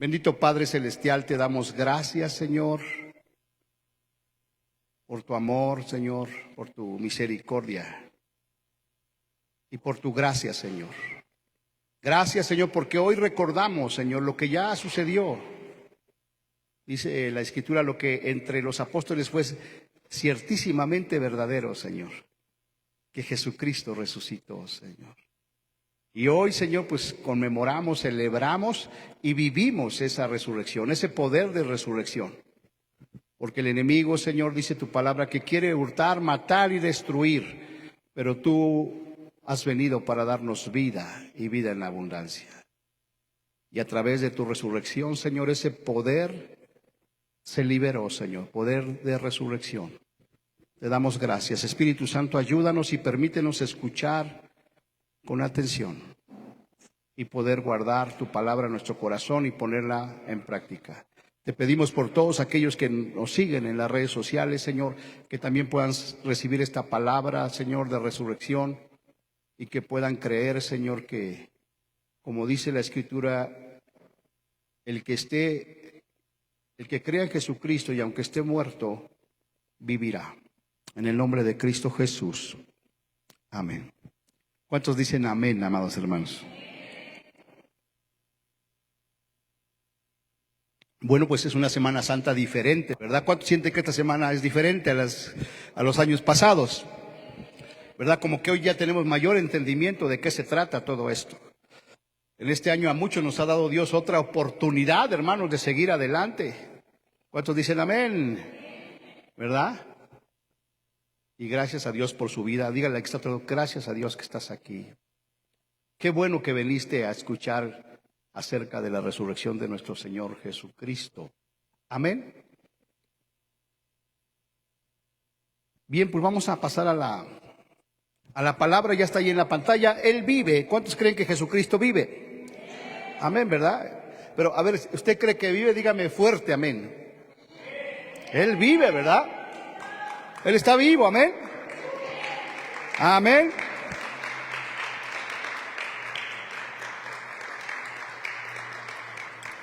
Bendito Padre Celestial, te damos gracias, Señor, por tu amor, Señor, por tu misericordia y por tu gracia, Señor. Gracias, Señor, porque hoy recordamos, Señor, lo que ya sucedió. Dice la Escritura, lo que entre los apóstoles fue ciertísimamente verdadero, Señor, que Jesucristo resucitó, Señor. Y hoy, Señor, pues conmemoramos, celebramos y vivimos esa resurrección, ese poder de resurrección. Porque el enemigo, Señor, dice tu palabra, que quiere hurtar, matar y destruir, pero tú has venido para darnos vida y vida en abundancia. Y a través de tu resurrección, Señor, ese poder se liberó, Señor, poder de resurrección. Te damos gracias. Espíritu Santo, ayúdanos y permítenos escuchar con atención y poder guardar tu palabra en nuestro corazón y ponerla en práctica. Te pedimos por todos aquellos que nos siguen en las redes sociales, Señor, que también puedan recibir esta palabra, Señor, de resurrección y que puedan creer, Señor, que, como dice la Escritura, el que crea en Jesucristo y aunque esté muerto, vivirá. En el nombre de Cristo Jesús. Amén. ¿Cuántos dicen amén, amados hermanos? Bueno, pues es una Semana Santa diferente, ¿verdad? ¿Cuántos sienten que esta semana es diferente a los años pasados? ¿Verdad? Como que hoy ya tenemos mayor entendimiento de qué se trata todo esto. En este año a muchos nos ha dado Dios otra oportunidad, hermanos, de seguir adelante. ¿Cuántos dicen amén? ¿Verdad? Y gracias a Dios por su vida. Dígale que está todo. Gracias a Dios que estás aquí. Qué bueno que viniste a escuchar acerca de la resurrección de nuestro Señor Jesucristo. Amén. Bien, pues vamos a pasar a la palabra. Ya está ahí en la pantalla. Él vive. ¿Cuántos creen que Jesucristo vive? Amén, ¿verdad? Pero a ver, ¿usted cree que vive? Dígame fuerte, amén. Él vive, ¿verdad? Él está vivo, amén. Amén.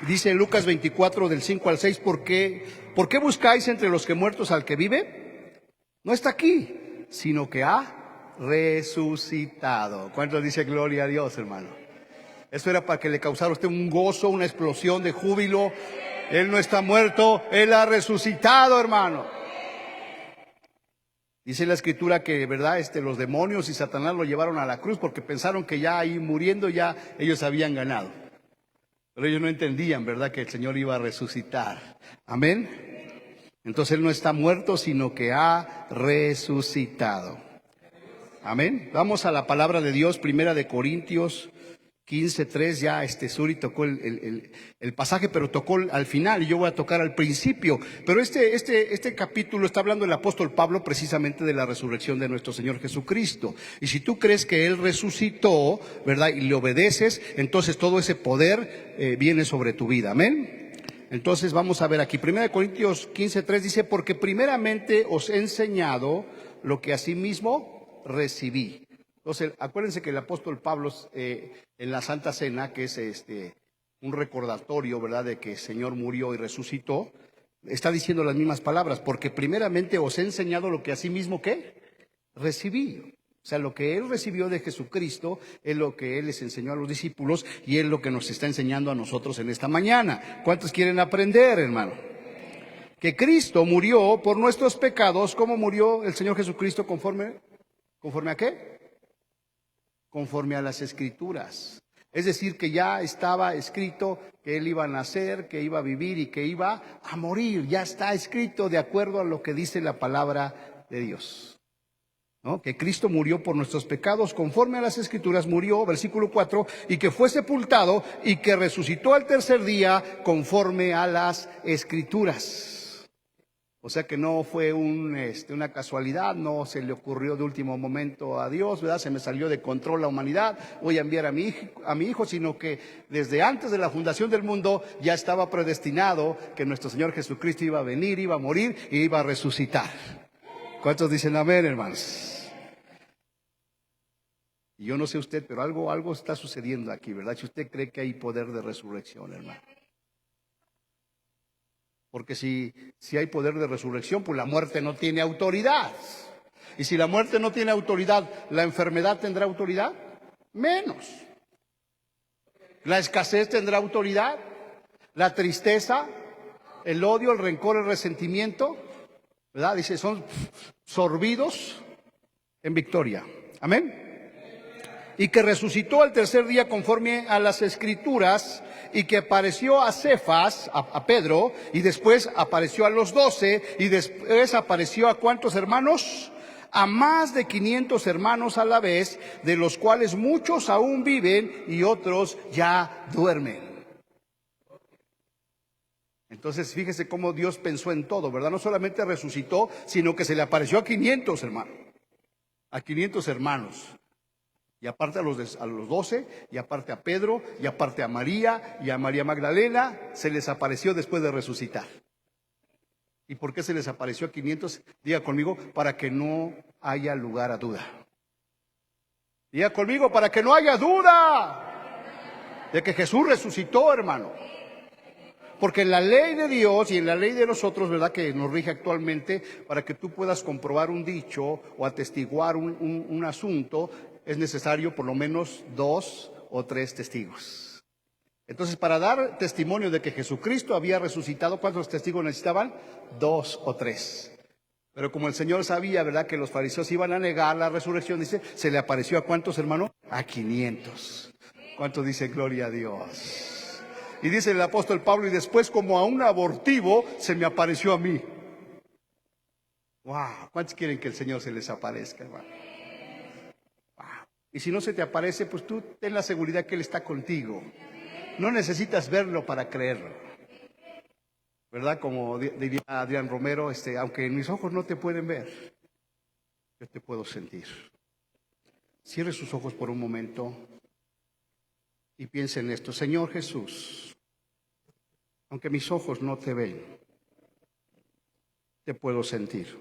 Dice Lucas 24 del 5 al 6, ¿por qué buscáis entre los que muertos al que vive? No está aquí, sino que ha resucitado. ¿Cuántos dice gloria a Dios, hermano? Eso era para que le causara a usted un gozo, una explosión de júbilo. Él no está muerto, Él ha resucitado, hermano. Dice la Escritura que, ¿verdad? Los demonios y Satanás lo llevaron a la cruz porque pensaron que ya ahí muriendo ya ellos habían ganado. Pero ellos no entendían, ¿verdad?, que el Señor iba a resucitar. Amén. Entonces Él no está muerto, sino que ha resucitado. Amén. Vamos a la palabra de Dios, Primera de Corintios 15:3. Ya Suri tocó el pasaje, pero tocó al final y yo voy a tocar al principio. Pero este capítulo está hablando el apóstol Pablo precisamente de la resurrección de nuestro Señor Jesucristo. Y si tú crees que Él resucitó, ¿verdad?, y le obedeces, entonces todo ese poder viene sobre tu vida. Amén. Entonces vamos a ver aquí, 1 Corintios 15:3 dice, porque primeramente os he enseñado lo que asimismo recibí. Entonces, acuérdense que el apóstol Pablo en la Santa Cena, que es un recordatorio, ¿verdad?, de que el Señor murió y resucitó, está diciendo las mismas palabras, porque primeramente os he enseñado lo que asimismo, ¿qué? Recibí. O sea, lo que Él recibió de Jesucristo es lo que Él les enseñó a los discípulos y es lo que nos está enseñando a nosotros en esta mañana. ¿Cuántos quieren aprender, hermano? Que Cristo murió por nuestros pecados. ¿Cómo murió el Señor Jesucristo? ¿Conforme a qué? Conforme a las Escrituras. Es decir, que ya estaba escrito que Él iba a nacer, que iba a vivir y que iba a morir. Ya está escrito de acuerdo a lo que dice la palabra de Dios, ¿no? Que Cristo murió por nuestros pecados conforme a las Escrituras, murió, versículo 4, y que fue sepultado y que resucitó al tercer día conforme a las Escrituras. O sea que no fue una casualidad, no se le ocurrió de último momento a Dios, ¿verdad? Se me salió de control la humanidad, voy a enviar a mi hijo, sino que desde antes de la fundación del mundo ya estaba predestinado que nuestro Señor Jesucristo iba a venir, iba a morir y iba a resucitar. ¿Cuántos dicen amén, hermanos? Y yo no sé usted, pero algo está sucediendo aquí, ¿verdad? Si usted cree que hay poder de resurrección, hermano. Porque si hay poder de resurrección, pues la muerte no tiene autoridad. Y si la muerte no tiene autoridad, ¿la enfermedad tendrá autoridad? Menos. ¿La escasez tendrá autoridad? ¿La tristeza? ¿El odio, el rencor, el resentimiento? ¿Verdad? Dice, son sorbidos en victoria. Amén. Y que resucitó al tercer día conforme a las Escrituras, y que apareció a Cefas, a Pedro, y después apareció a los 12, y después apareció a ¿cuántos hermanos? A más de 500 hermanos a la vez, de los cuales muchos aún viven y otros ya duermen. Entonces fíjese cómo Dios pensó en todo, ¿verdad? No solamente resucitó, sino que se le apareció a 500 hermanos, a 500 hermanos. Y aparte a los 12, y aparte a Pedro, y aparte a María, y a María Magdalena, se les apareció después de resucitar. ¿Y por qué se les apareció a 500? Diga conmigo, para que no haya lugar a duda. Diga conmigo, para que no haya duda de que Jesús resucitó, hermano. Porque en la ley de Dios y en la ley de nosotros, ¿verdad?, que nos rige actualmente, para que tú puedas comprobar un dicho o atestiguar un asunto, es necesario por lo menos 2 o 3 testigos. Entonces, para dar testimonio de que Jesucristo había resucitado, ¿cuántos testigos necesitaban? 2 o 3. Pero como el Señor sabía, ¿verdad?, que los fariseos iban a negar la resurrección, dice, se le apareció ¿a cuántos, hermano? A 500. ¿Cuántos dice gloria a Dios? Y dice el apóstol Pablo, y después como a un abortivo se me apareció a mí. Wow, ¿cuántos quieren que el Señor se les aparezca, hermano? Wow. Y si no se te aparece, pues tú ten la seguridad que Él está contigo. No necesitas verlo para creerlo. ¿Verdad? Como diría Adrián Romero, aunque mis ojos no te pueden ver, yo te puedo sentir. Cierre sus ojos por un momento y piense en esto. Señor Jesús, aunque mis ojos no te ven, te puedo sentir.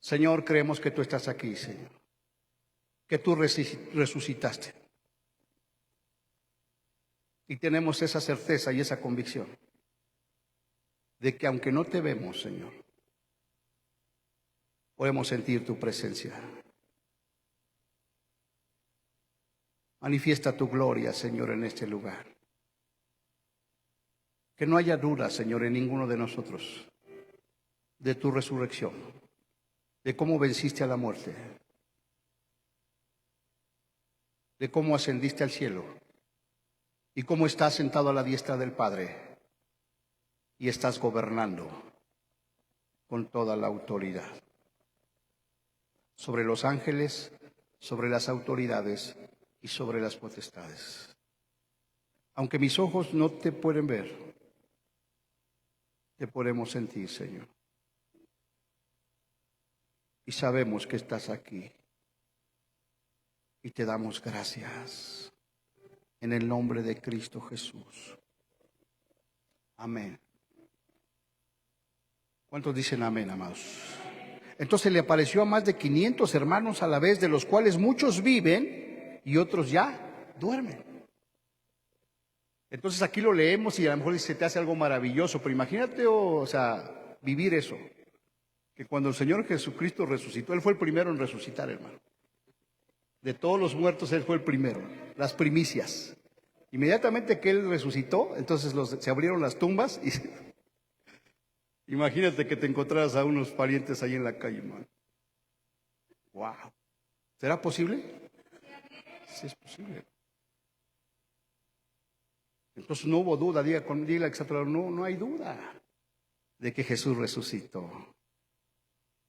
Señor, creemos que tú estás aquí, Señor, que tú resucitaste. Y tenemos esa certeza y esa convicción de que aunque no te vemos, Señor, podemos sentir tu presencia. Manifiesta tu gloria, Señor, en este lugar. Que no haya duda, Señor, en ninguno de nosotros de tu resurrección, de cómo venciste a la muerte, de cómo ascendiste al cielo y cómo estás sentado a la diestra del Padre y estás gobernando con toda la autoridad sobre los ángeles, sobre las autoridades y sobre las potestades. Aunque mis ojos no te pueden ver, te podemos sentir, Señor. Y sabemos que estás aquí. Y te damos gracias. En el nombre de Cristo Jesús. Amén. ¿Cuántos dicen amén, amados? Entonces le apareció a más de 500 hermanos a la vez, de los cuales muchos viven y otros ya duermen. Entonces aquí lo leemos y a lo mejor se te hace algo maravilloso, pero imagínate, vivir eso. Que cuando el Señor Jesucristo resucitó, Él fue el primero en resucitar, hermano. De todos los muertos, Él fue el primero, las primicias. Inmediatamente que Él resucitó, entonces se abrieron las tumbas y imagínate que te encontraras a unos parientes ahí en la calle, hermano. Wow. ¿Será posible? Sí, es posible. Entonces no hubo duda, diga que está hablando, no hay duda de que Jesús resucitó.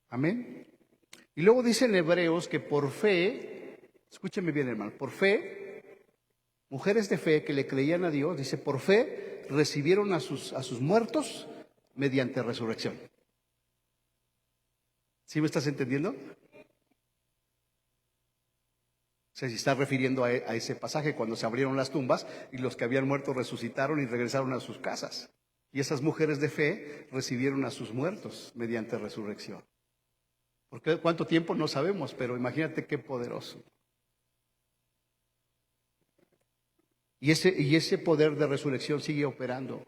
Amén. Y luego dice en Hebreos que por fe, escúcheme bien, hermano, por fe, mujeres de fe que le creían a Dios, dice, por fe recibieron a sus muertos mediante resurrección. ¿Sí me estás entendiendo? O sea, si está refiriendo a ese pasaje cuando se abrieron las tumbas y los que habían muerto resucitaron y regresaron a sus casas. Y esas mujeres de fe recibieron a sus muertos mediante resurrección. ¿Por cuánto tiempo? No sabemos, pero imagínate qué poderoso. Y ese poder de resurrección sigue operando.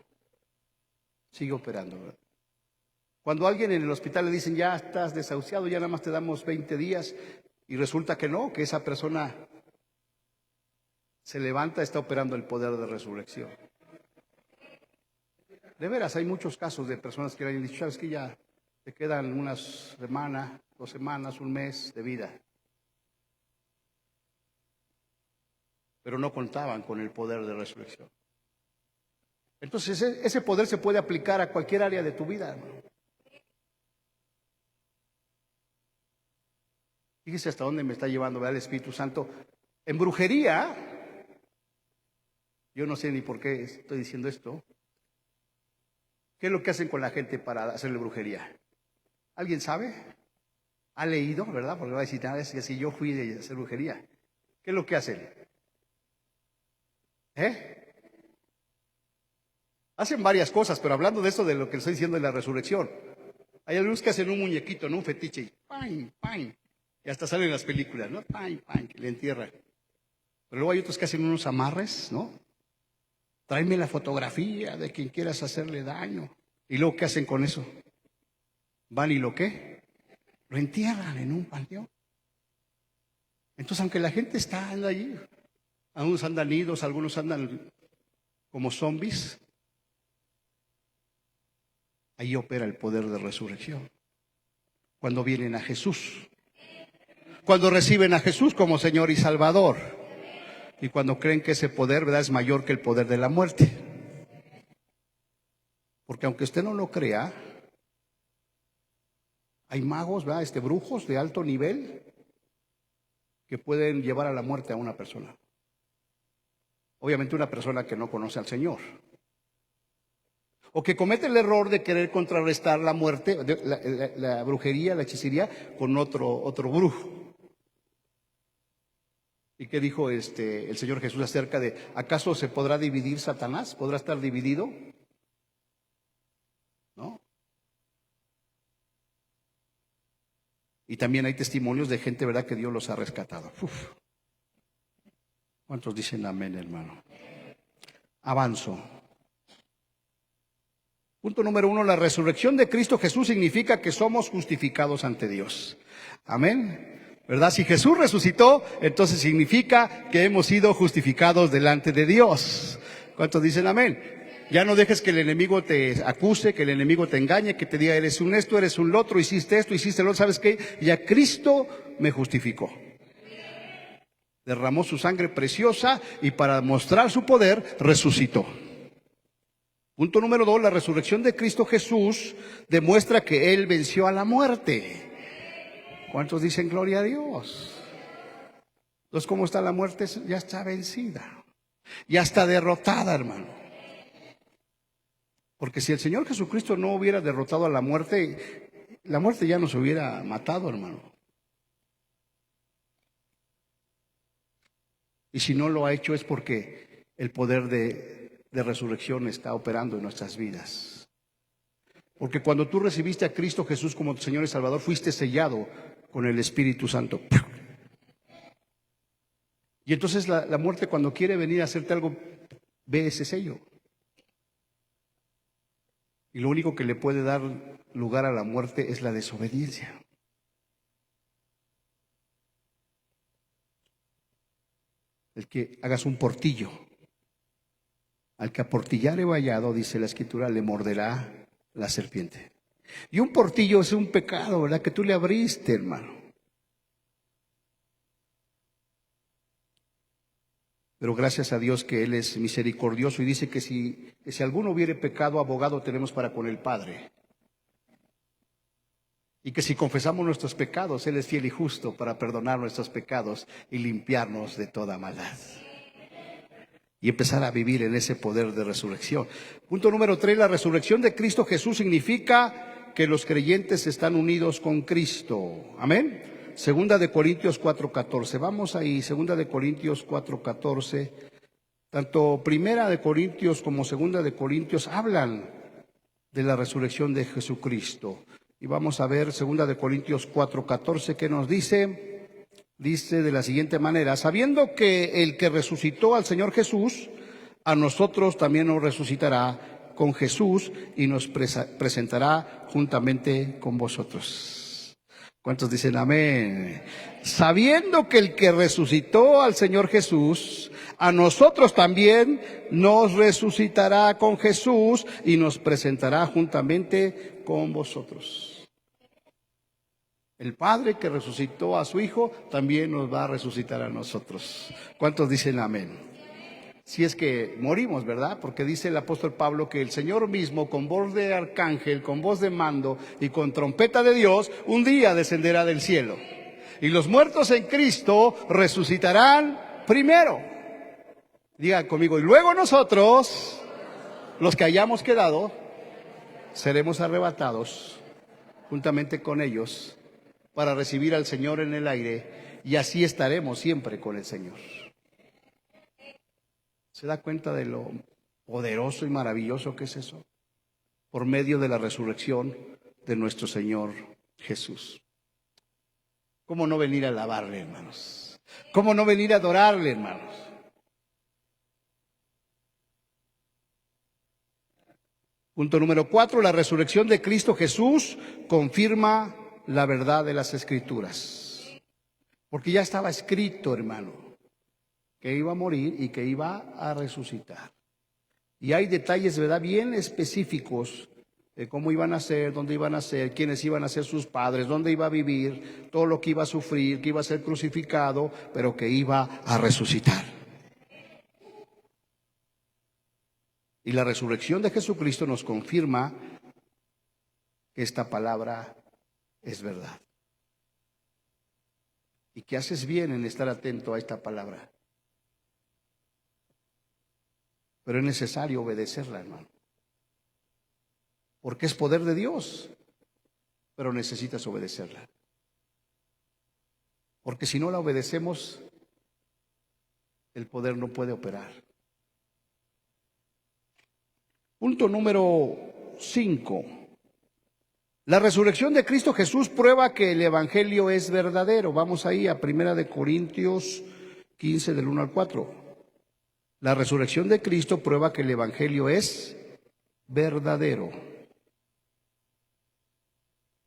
sigue operando, ¿verdad? Cuando a alguien en el hospital le dicen, ya estás desahuciado, ya nada más te damos 20 días, y resulta que no, que esa persona se levanta, está operando el poder de resurrección. De veras, hay muchos casos de personas que le han dicho, sabes que ya te quedan una semana, 2 semanas, un mes de vida. Pero no contaban con el poder de resurrección. Entonces ese poder se puede aplicar a cualquier área de tu vida, hermano. Fíjese hasta dónde me está llevando, ¿verdad? El Espíritu Santo. En brujería, yo no sé ni por qué estoy diciendo esto. ¿Qué es lo que hacen con la gente para hacerle brujería? ¿Alguien sabe? ¿Ha leído, verdad? Porque va a decir, nada, es que si yo fui de hacer brujería. ¿Qué es lo que hacen? Hacen varias cosas, pero hablando de esto, de lo que estoy diciendo de la resurrección. Hay algunos que hacen un muñequito, ¿no? Un fetiche, y ¡pam, pam! Y hasta salen en las películas, ¿no? ¡Pam, pam! Que le entierran. Pero luego hay otros que hacen unos amarres, ¿no? Tráeme la fotografía de quien quieras hacerle daño. ¿Y luego qué hacen con eso? ¿Van y lo qué? Lo entierran en un panteón. Entonces, aunque la gente anda allí, algunos andan idos, algunos andan como zombies, ahí opera el poder de resurrección. Cuando vienen a Jesús, cuando reciben a Jesús como Señor y Salvador, y cuando creen que ese poder, ¿verdad?, es mayor que el poder de la muerte. Porque aunque usted no lo crea, hay magos, ¿verdad?, brujos de alto nivel que pueden llevar a la muerte a una persona. Obviamente una persona que no conoce al Señor, o que comete el error de querer contrarrestar la muerte, la brujería, la hechicería, con otro brujo. ¿Y qué dijo el Señor Jesús acerca de, acaso se podrá dividir Satanás? ¿Podrá estar dividido? ¿No? Y también hay testimonios de gente, ¿verdad?, que Dios los ha rescatado. Uf. ¿Cuántos dicen amén, hermano? Avanzo. Punto número 1, la resurrección de Cristo Jesús significa que somos justificados ante Dios. Amén. ¿Verdad? Si Jesús resucitó, entonces significa que hemos sido justificados delante de Dios. ¿Cuántos dicen amén? Ya no dejes que el enemigo te acuse, que el enemigo te engañe, que te diga, eres un esto, eres un lo otro, hiciste esto, hiciste lo otro. ¿Sabes qué? Ya Cristo me justificó. Derramó su sangre preciosa y para mostrar su poder resucitó. Punto número 2, la resurrección de Cristo Jesús demuestra que Él venció a la muerte. ¿Cuántos dicen gloria a Dios? Entonces, ¿cómo está la muerte? Ya está vencida, ya está derrotada, hermano. Porque si el Señor Jesucristo no hubiera derrotado a la muerte ya nos hubiera matado, hermano. Y si no lo ha hecho es porque el poder de resurrección está operando en nuestras vidas. Porque cuando tú recibiste a Cristo Jesús como tu Señor y Salvador, fuiste sellado con el Espíritu Santo. Y entonces la muerte, cuando quiere venir a hacerte algo, ve ese sello. Y lo único que le puede dar lugar a la muerte es la desobediencia. El que hagas un portillo. Al que aportillare vallado, dice la Escritura, le morderá la serpiente. Y un portillo es un pecado, ¿verdad?, que tú le abriste, hermano. Pero gracias a Dios que Él es misericordioso y dice que si alguno hubiere pecado, abogado tenemos para con el Padre. Y que si confesamos nuestros pecados, Él es fiel y justo para perdonar nuestros pecados y limpiarnos de toda maldad. Y empezar a vivir en ese poder de resurrección. Punto número 3, la resurrección de Cristo Jesús significa que los creyentes están unidos con Cristo. Amén. Segunda de Corintios 4:14. Vamos ahí, Segunda de Corintios 4:14. Tanto Primera de Corintios como Segunda de Corintios hablan de la resurrección de Jesucristo. Y vamos a ver Segunda de Corintios 4:14, ¿qué nos dice? Dice de la siguiente manera: sabiendo que el que resucitó al Señor Jesús, a nosotros también nos resucitará con Jesús y nos presentará juntamente con vosotros. ¿Cuántos dicen amén? Sabiendo que el que resucitó al Señor Jesús, a nosotros también nos resucitará con Jesús y nos presentará juntamente con vosotros. El Padre que resucitó a su Hijo también nos va a resucitar a nosotros. ¿Cuántos dicen amén? Si es que morimos, ¿verdad? Porque dice el apóstol Pablo que el Señor mismo, con voz de arcángel, con voz de mando y con trompeta de Dios, un día descenderá del cielo. Y los muertos en Cristo resucitarán primero. Diga conmigo, y luego nosotros, los que hayamos quedado, seremos arrebatados juntamente con ellos para recibir al Señor en el aire, y así estaremos siempre con el Señor. ¿Se da cuenta de lo poderoso y maravilloso que es eso? Por medio de la resurrección de nuestro Señor Jesús. ¿Cómo no venir a alabarle, hermanos? ¿Cómo no venir a adorarle, hermanos? Punto número 4, la resurrección de Cristo Jesús confirma la verdad de las Escrituras. Porque ya estaba escrito, hermano, que iba a morir y que iba a resucitar. Y hay detalles, ¿verdad?, bien específicos de cómo iban a ser, dónde iban a ser, quiénes iban a ser sus padres, dónde iba a vivir, todo lo que iba a sufrir, que iba a ser crucificado, pero que iba a resucitar. Y la resurrección de Jesucristo nos confirma que esta palabra es verdad. Y que haces bien en estar atento a esta palabra. Pero es necesario obedecerla, hermano. Porque es poder de Dios, pero necesitas obedecerla. Porque si no la obedecemos, el poder no puede operar. Punto número 5. La resurrección de Cristo Jesús prueba que el Evangelio es verdadero. Vamos ahí a 1 Corintios 15 del 1 al 4. La resurrección de Cristo prueba que el Evangelio es verdadero.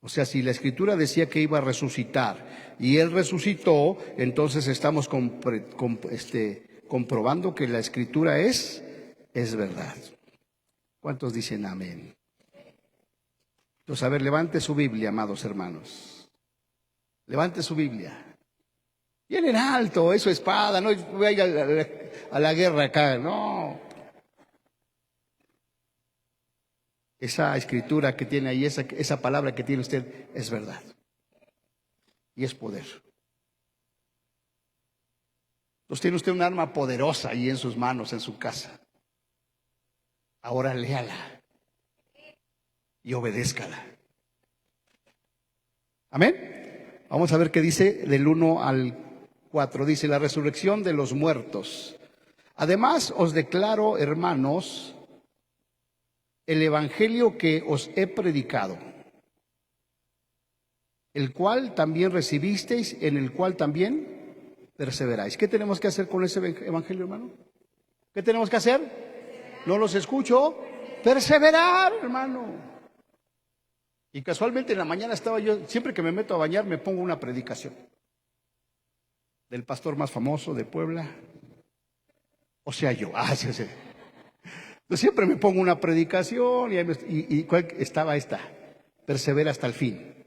O sea, si la Escritura decía que iba a resucitar y Él resucitó, entonces estamos comprobando que la Escritura es verdad. ¿Cuántos dicen amén? Entonces, a ver, levante su Biblia, amados hermanos. Levante su Biblia. Bien en alto, eso espada, no voy a ir a la guerra acá, no. Esa escritura que tiene ahí, esa palabra que tiene usted, es verdad. Y es poder. Entonces tiene usted un arma poderosa ahí en sus manos, en su casa. Ahora léala y obedézcala. Amén. Vamos a ver qué dice del 1 al 4. Dice, la resurrección de los muertos. Además os declaro, hermanos, el evangelio que os he predicado, el cual también recibisteis, en el cual también perseveráis. ¿Qué tenemos que hacer con ese evangelio, hermano? ¿Qué tenemos que hacer? No los escucho. Perseverar, hermano. Y casualmente en la mañana estaba yo, siempre que me meto a bañar me pongo una predicación del pastor más famoso de Puebla. O sea, yo, sí. Yo siempre me pongo una predicación y ¿cuál estaba esta? Persevera hasta el fin.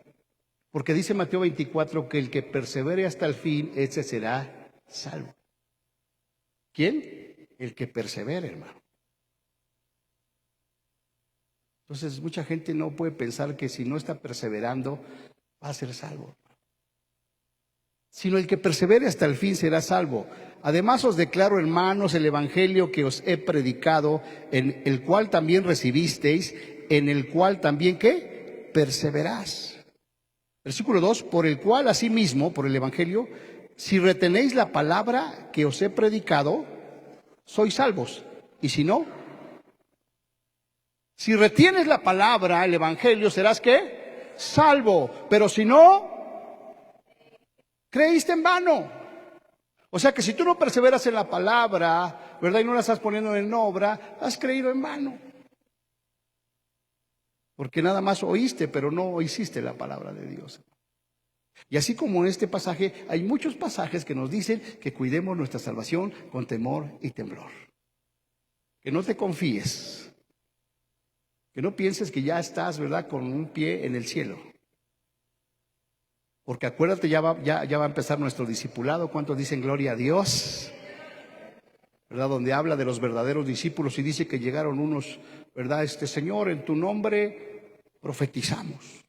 Porque dice Mateo 24 que el que persevere hasta el fin, ese será salvo. ¿Quién? El que persevere, hermano. Entonces, mucha gente no puede pensar que si no está perseverando, va a ser salvo. Sino el que persevere hasta el fin será salvo. Además os declaro, hermanos, el evangelio que os he predicado, en el cual también recibisteis, en el cual también, ¿qué? Perseverás. Versículo 2, por el cual asimismo, por el evangelio, si retenéis la palabra que os he predicado, sois salvos. Y si no, si retienes la palabra, el evangelio, serás ¿qué? Salvo. Pero si no, creíste en vano. O sea que si tú no perseveras en la palabra, ¿verdad? Y no la estás poniendo en obra, has creído en vano. porque nada más oíste, pero no hiciste la palabra de Dios. Y así como en este pasaje, hay muchos pasajes que nos dicen que cuidemos nuestra salvación con temor y temblor. Que no te confíes, que no pienses que ya estás, ¿verdad?, con un pie en el cielo. Porque acuérdate, ya va a empezar nuestro discipulado. ¿Cuántos dicen gloria a Dios? ¿Verdad? Donde habla de los verdaderos discípulos y dice que llegaron unos, ¿verdad? Señor, en tu nombre profetizamos.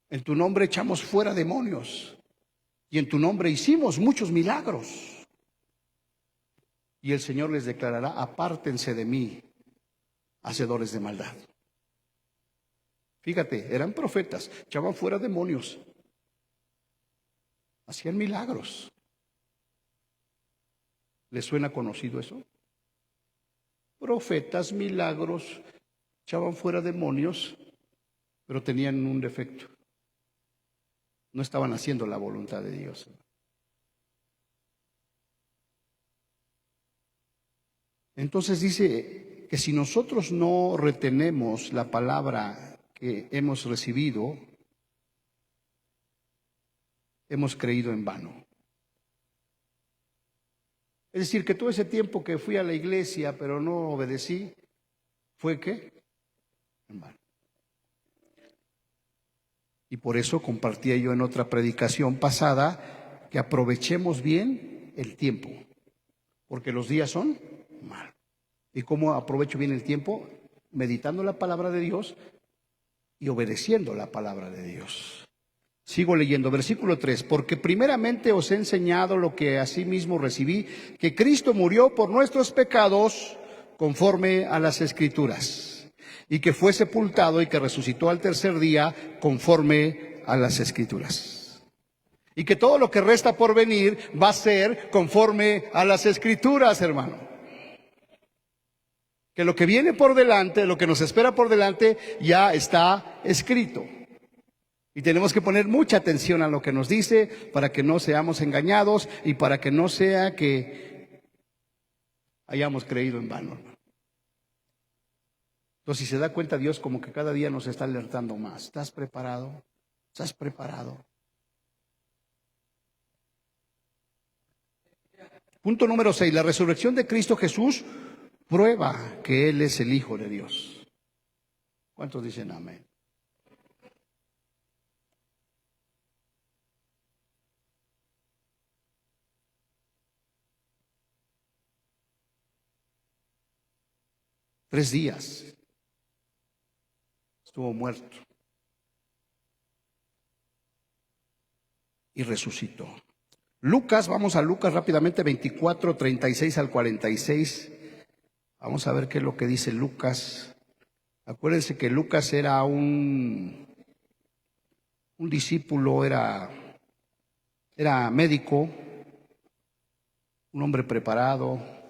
En tu nombre echamos fuera demonios. Y en tu nombre hicimos muchos milagros. Y el Señor les declarará: apártense de mí, hacedores de maldad. Fíjate, eran profetas, echaban fuera demonios, hacían milagros. ¿Les suena conocido eso? Profetas, milagros, echaban fuera demonios, pero tenían un defecto. No estaban haciendo la voluntad de Dios. Entonces dice que si nosotros no retenemos la palabra que hemos recibido, hemos creído en vano. Es decir, que todo ese tiempo que fui a la iglesia pero no obedecí, ¿fue qué? En vano. Y por eso compartía yo en otra predicación pasada que aprovechemos bien el tiempo, porque los días son malos. ¿Y cómo aprovecho bien el tiempo? Meditando la palabra de Dios y obedeciendo la palabra de Dios. Sigo leyendo, versículo 3. Porque primeramente os he enseñado lo que asimismo recibí, que Cristo murió por nuestros pecados conforme a las Escrituras, y que fue sepultado y que resucitó al tercer día conforme a las Escrituras. Y que todo lo que resta por venir va a ser conforme a las Escrituras, hermano. Que lo que viene por delante, lo que nos espera por delante, ya está escrito. Y tenemos que poner mucha atención a lo que nos dice para que no seamos engañados y para que no sea que hayamos creído en vano. Entonces, si se da cuenta, Dios como que cada día nos está alertando más. ¿Estás preparado? ¿Estás preparado? Punto número 6. La resurrección de Cristo Jesús prueba que Él es el Hijo de Dios. ¿Cuántos dicen amén? Tres días estuvo muerto y resucitó. Lucas, vamos a Lucas rápidamente, 24, 36 al 46. Vamos a ver qué es lo que dice Lucas. Acuérdense que Lucas era un discípulo, era médico, un hombre preparado,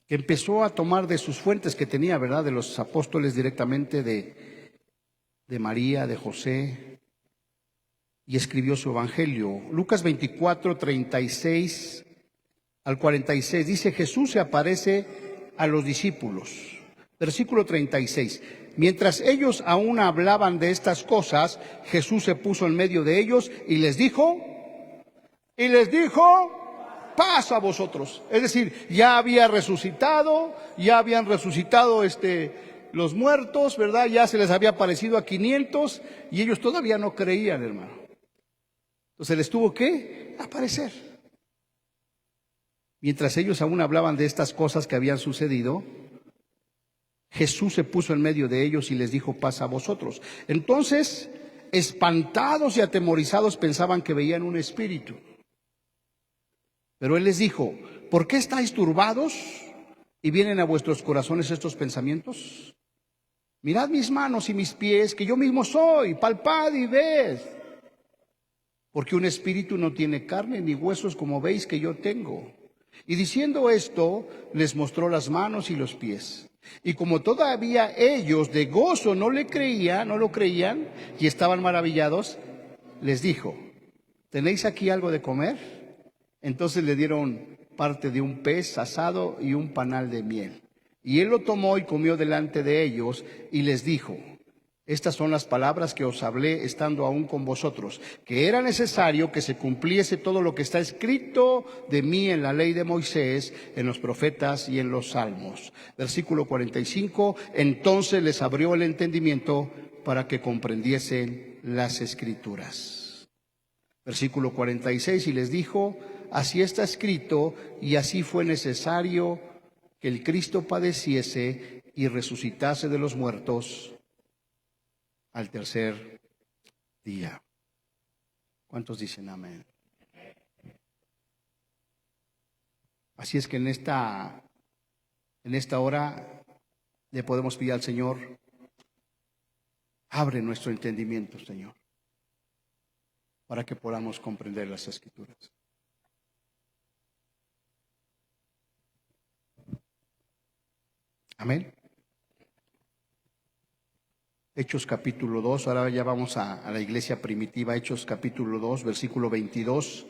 que empezó a tomar de sus fuentes que tenía, ¿verdad?, de los apóstoles directamente, de María, de José, y escribió su evangelio. Lucas 24, 36 al 46, dice: Jesús se aparece a los discípulos. Versículo 36. Mientras ellos aún hablaban de estas cosas, Jesús se puso en medio de ellos y les dijo, paz a vosotros. Es decir, ya había resucitado, ya habían resucitado los muertos, ¿verdad? Ya se les había aparecido a 500 y ellos todavía no creían, hermano. Entonces les tuvo que aparecer. Mientras ellos aún hablaban de estas cosas que habían sucedido, Jesús se puso en medio de ellos y les dijo, paz a vosotros. Entonces, espantados y atemorizados, pensaban que veían un espíritu. Pero Él les dijo, ¿por qué estáis turbados y vienen a vuestros corazones estos pensamientos? Mirad mis manos y mis pies, que yo mismo soy, palpad y ved. Porque un espíritu no tiene carne ni huesos como veis que yo tengo. Y diciendo esto, les mostró las manos y los pies. Y como todavía ellos de gozo no lo creían y estaban maravillados, les dijo, ¿tenéis aquí algo de comer? Entonces le dieron parte de un pez asado y un panal de miel. Y él lo tomó y comió delante de ellos y les dijo: estas son las palabras que os hablé estando aún con vosotros, que era necesario que se cumpliese todo lo que está escrito de mí en la ley de Moisés, en los profetas y en los salmos. Versículo 45, entonces les abrió el entendimiento para que comprendiesen las escrituras. Versículo 46, y les dijo: así está escrito, y así fue necesario que el Cristo padeciese y resucitase de los muertos al tercer día. ¿Cuántos dicen amén? Así es que en esta hora le podemos pedir al Señor: abre nuestro entendimiento, Señor, para que podamos comprender las Escrituras. Amén. Hechos capítulo 2, ahora ya vamos a la iglesia primitiva. Hechos capítulo 2, versículo 22.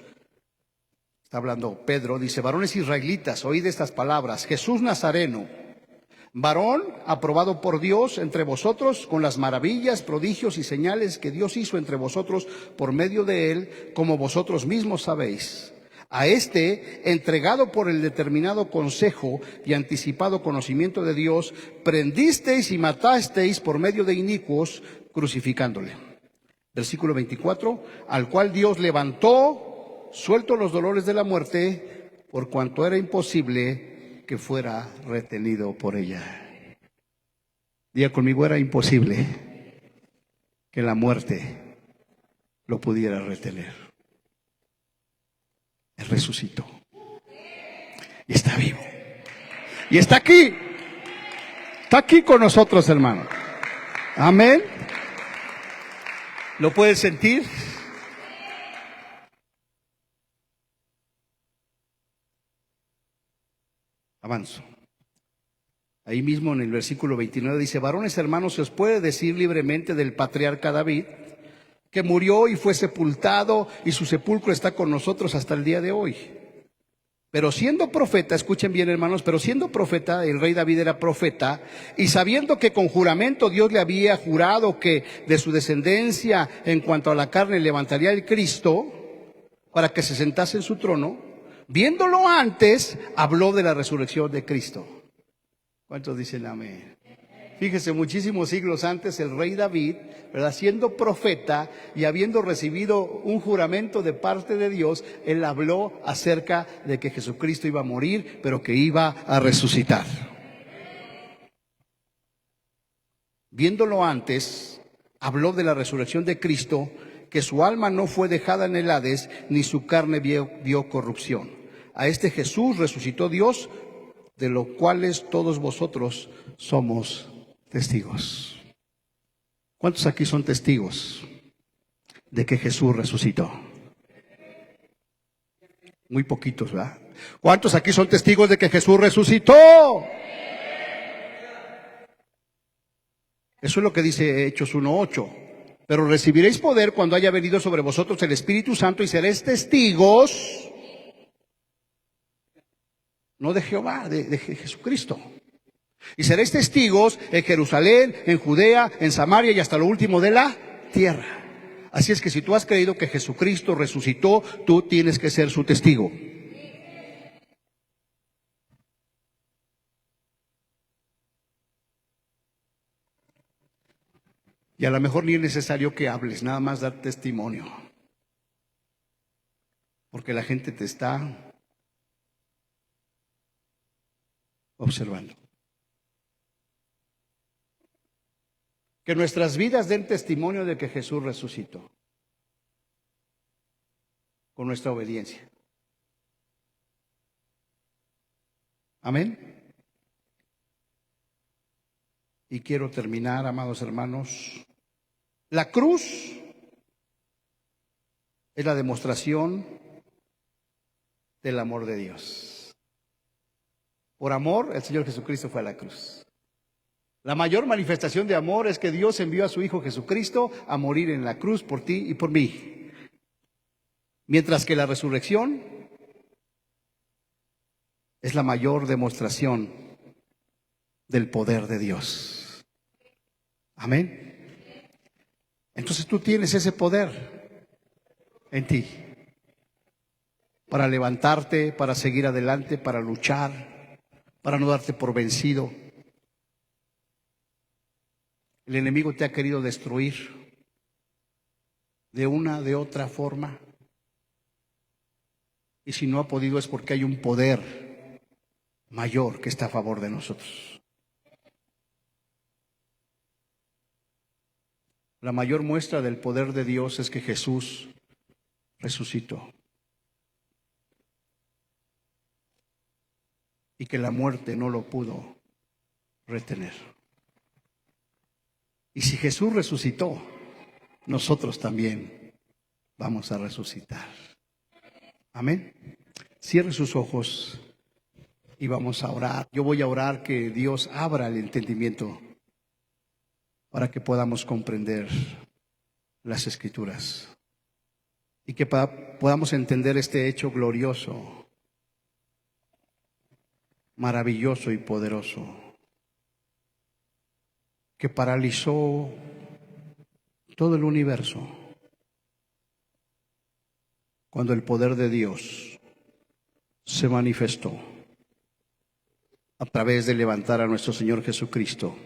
Está hablando Pedro, dice: varones israelitas, oíd estas palabras. Jesús Nazareno, varón aprobado por Dios entre vosotros, con las maravillas, prodigios y señales que Dios hizo entre vosotros por medio de él, como vosotros mismos sabéis. A este, entregado por el determinado consejo y anticipado conocimiento de Dios, prendisteis y matasteis por medio de inicuos, crucificándole. Versículo 24, al cual Dios levantó, suelto los dolores de la muerte, por cuanto era imposible que fuera retenido por ella. Diga conmigo: era imposible que la muerte lo pudiera retener. Él resucitó y está vivo y está aquí con nosotros, hermano. Amén. ¿Lo puedes sentir? Avanzo. Ahí mismo en el versículo 29 dice: varones hermanos, se os puede decir libremente del patriarca David, que murió y fue sepultado, y su sepulcro está con nosotros hasta el día de hoy. Pero siendo profeta, escuchen bien, hermanos, pero siendo profeta, el rey David era profeta, y sabiendo que con juramento Dios le había jurado que de su descendencia en cuanto a la carne levantaría el Cristo para que se sentase en su trono, viéndolo antes, habló de la resurrección de Cristo. ¿Cuántos dicen amén? Fíjese, muchísimos siglos antes el rey David, ¿verdad?, siendo profeta y habiendo recibido un juramento de parte de Dios, él habló acerca de que Jesucristo iba a morir, pero que iba a resucitar. Viéndolo antes, habló de la resurrección de Cristo, que su alma no fue dejada en el Hades, ni su carne vio corrupción. A este Jesús resucitó Dios, de lo cuales todos vosotros somos testigos. ¿Cuántos aquí son testigos de que Jesús resucitó? Muy poquitos, ¿verdad? ¿Cuántos aquí son testigos de que Jesús resucitó? Eso es lo que dice Hechos 1:8. Pero recibiréis poder cuando haya venido sobre vosotros el Espíritu Santo, y seréis testigos, no de Jehová, de Jesucristo. Y seréis testigos en Jerusalén, en Judea, en Samaria y hasta lo último de la tierra. Así es que si tú has creído que Jesucristo resucitó, tú tienes que ser su testigo. Y a lo mejor ni es necesario que hables, nada más dar testimonio. Porque la gente te está observando. Que nuestras vidas den testimonio de que Jesús resucitó, con nuestra obediencia. Amén. Y quiero terminar, amados hermanos. La cruz es la demostración del amor de Dios. Por amor, el Señor Jesucristo fue a la cruz. La mayor manifestación de amor es que Dios envió a su Hijo Jesucristo a morir en la cruz por ti y por mí. Mientras que la resurrección es la mayor demostración del poder de Dios. Amén. Entonces tú tienes ese poder en ti para levantarte, para seguir adelante, para luchar, para no darte por vencido. El enemigo te ha querido destruir de una, de otra forma. Y si no ha podido es porque hay un poder mayor que está a favor de nosotros. La mayor muestra del poder de Dios es que Jesús resucitó. Y que la muerte no lo pudo retener. Y si Jesús resucitó, nosotros también vamos a resucitar. Amén. Cierre sus ojos y vamos a orar. Yo voy a orar que Dios abra el entendimiento para que podamos comprender las Escrituras y que podamos entender este hecho glorioso, maravilloso y poderoso, que paralizó todo el universo cuando el poder de Dios se manifestó a través de levantar a nuestro Señor Jesucristo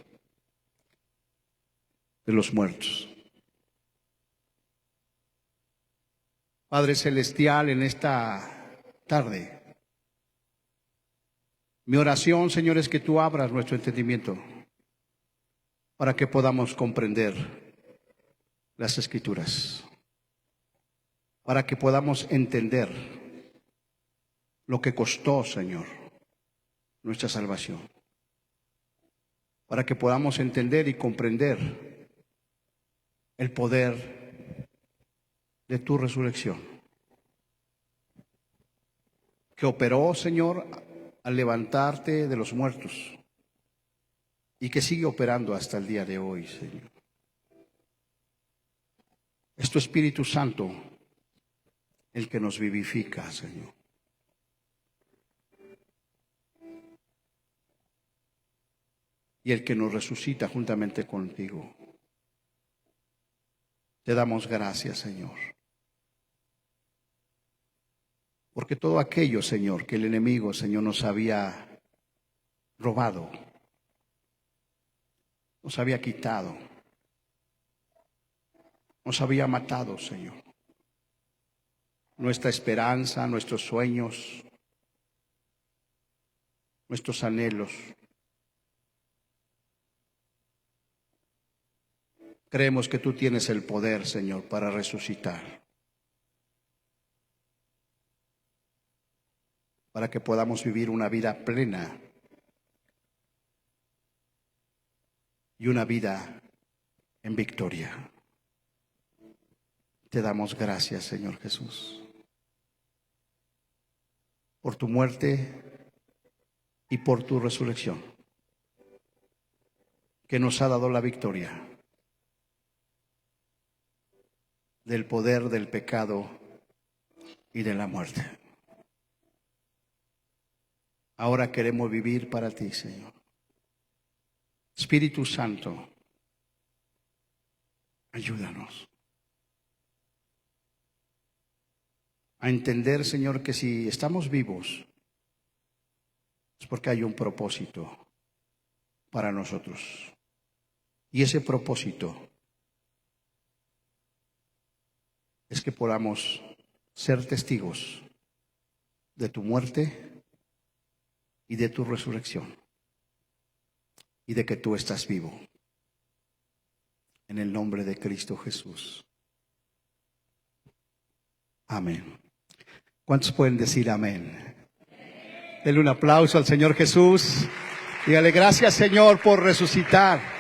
de los muertos. Padre Celestial, en esta tarde, mi oración, Señor, es que tú abras nuestro entendimiento para que podamos comprender las Escrituras, para que podamos entender lo que costó, Señor, nuestra salvación, para que podamos entender y comprender el poder de tu resurrección, que operó, Señor, al levantarte de los muertos y que sigue operando hasta el día de hoy, Señor. Es tu Espíritu Santo el que nos vivifica, Señor. Y el que nos resucita juntamente contigo. Te damos gracias, Señor. Porque todo aquello, Señor, que el enemigo, Señor, nos había robado, nos había quitado, nos había matado, Señor. Nuestra esperanza, nuestros sueños, nuestros anhelos. Creemos que tú tienes el poder, Señor, para resucitar. Para que podamos vivir una vida plena y una vida en victoria. Te damos gracias, Señor Jesús, por tu muerte y por tu resurrección, que nos ha dado la victoria del poder del pecado y de la muerte. Ahora queremos vivir para ti, Señor. Espíritu Santo, ayúdanos a entender, Señor, que si estamos vivos es porque hay un propósito para nosotros. Y ese propósito es que podamos ser testigos de tu muerte y de tu resurrección y de que tú estás vivo. En el nombre de Cristo Jesús. Amén. ¿Cuántos pueden decir amén? Denle un aplauso al Señor Jesús. Dígale gracias, Señor, por resucitar.